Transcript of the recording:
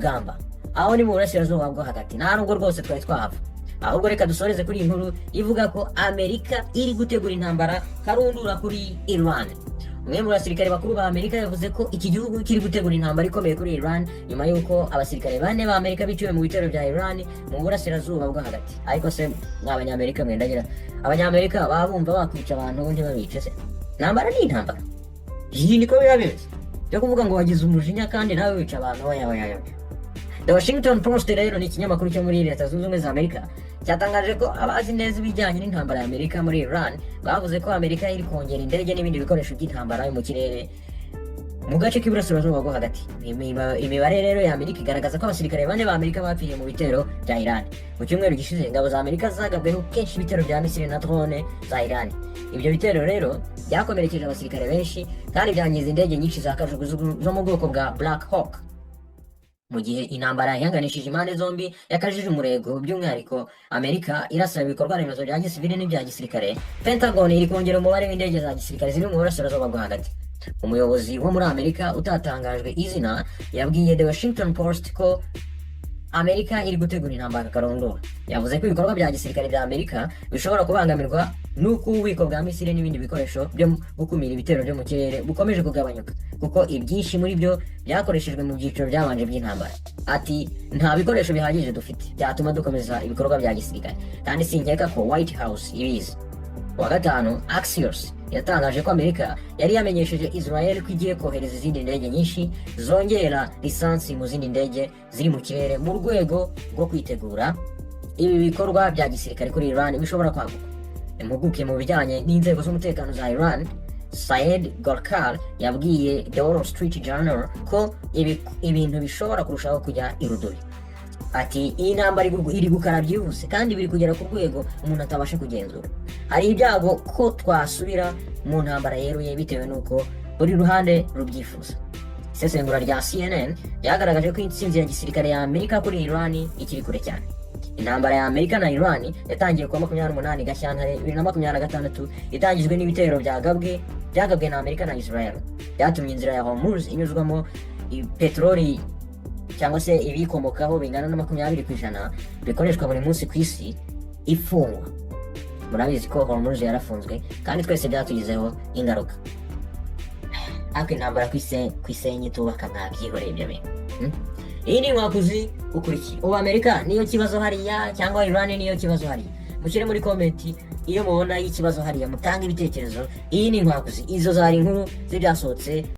gamba aho ni mu burasirazuba bwo hagati nta nubwo rwose twari twahava ahubwo reka dusoreze kuri iyi nkuru ivuga ko Amerika iri gutegura intambara karundura kuri Iran. Umwe mu basirikare bakuru ba Amerika yavuze ko iki gihugu kiri gutegura intambara ikomeye kuri Iran nyuma y'uko abasirikare bane ba Amerika biciwe mu bitero bya Iran mu burasirazuba bwo hagati. Ariko se n'abanyamerika mwendagira abanyamerika babumva bakwica abantu ubundi babice se? Intambara ni intambara. Iyi niko biba bimeze byo kuvuga ngo wagize umujinya kandi nawe wica abantu. Oya. The Washington Post rero ni ikinyamakuru cyo muri Leta Zunze Ubumwe za Amerika cyatangaje ko abazi neza ibijyanye n'intambara ya Amerika muri Iran bavuze ko Amerika iri kongera indege n'ibindi bikoresho by'intambara mu kirere mu gace k'iburasirazuba bwo hagati. Imibare rero ya Amerika igaragaza ko abasirikare bane ba Amerika bapfiriye mu bitero bya Iran. Mu cyumweru gishize ingabo za Amerika zagabweho kenshi ibitero bya misile na drone za Iran. Ibyo bitero rero byakomerekeje abasirikare benshi kandi byangiza indege nyinshi za kajugujugu zo mu bwoko bwa Black Hawk. Mu gihe intambara ihanganishije impande zombi yakajije umurego, by'umwihariko Amerika irasaba ibikorwa remezo bya gisivili n'ibya gisirikare, Pentagon iri kongera umubare w'indege za gisirikare ziri mu burasirazuba bwo hagati. Umuyobozi wo muri Amerika utatangajwe izina yabwiye The Washington Post ko Amerika iri gutegura intambara karundura. Yavuze ko ibikorwa bya gisirikare bya Amerika bishobora kubangamirwa nuko ububiko bwa misile n'ibindi bikoresho byo gukumira ibitero byo mu kirere bukomeje kugabanyuka kuko ibyinshi muri byo byakoreshejwe mu byiciro byabanje by'intambara. Ati nta bikoresho bihagije dufite byatuma dukomeza ibikorwa bya gisirikare kandi sinkeka ko White House ibizi. Wa gatanu, Axios yatangaje ko Amerika yari yamenyesheje Israel ko igiye kohereza izindi ndege nyinshi zongera lisansi mu zindi ndege ziri mu kirere mu rwego rwo kwitegura ibi bikorwa bya gisirikare kuri Iran bishobora kwaguka. Impuguke mu bijyanye n'inzego z'umutekano za Iran, Saeed Golkar, yabwiye The Wall Street Journal ko ibintu bishobora kurushaho kujya iruduri. Ati iyi ntambara iri gukara byihuse kandi biri kugera ku rwego umuntu atabasha kugenzura. Hari ibyago ko twasubira mu ntambara yeruye bitewe n'uko buri ruhande rubyifuza. Isesengura rya CNN ryagaragaje ko intsinzi ya gisirikare ya Amerika kuri Iran ikiri kure cyane. Intambara ya Amerika na Iran yatangiye kuwa 28 Gashyantare 2026 itangijwe n'ibitero byagabwe na Amerika na Israel. Byatumye inzira ya Hormuz inyuzwamo peteroli cyangwa se ibikomokaho bingana na 20% bikoreshwa buri munsi ku isi ifungwa. Murabizi ko Hormuz yarafunzwe kandi twese byatugizeho ingaruka. Ariko intambara kwisenye tubaka ntabyihoreye ibyo bintu. Iyi ni inkwakuzi ukurikire. Ubu Amerika niyo kibazo hariya cyangwa Iran niyo kibazo hariya? Mushyire muri komenti iyo mubona ikibazo hariya, mutange ibitekerezo. Iyi ni inkwakuzi, izo zari inkuru z'ibyasohotse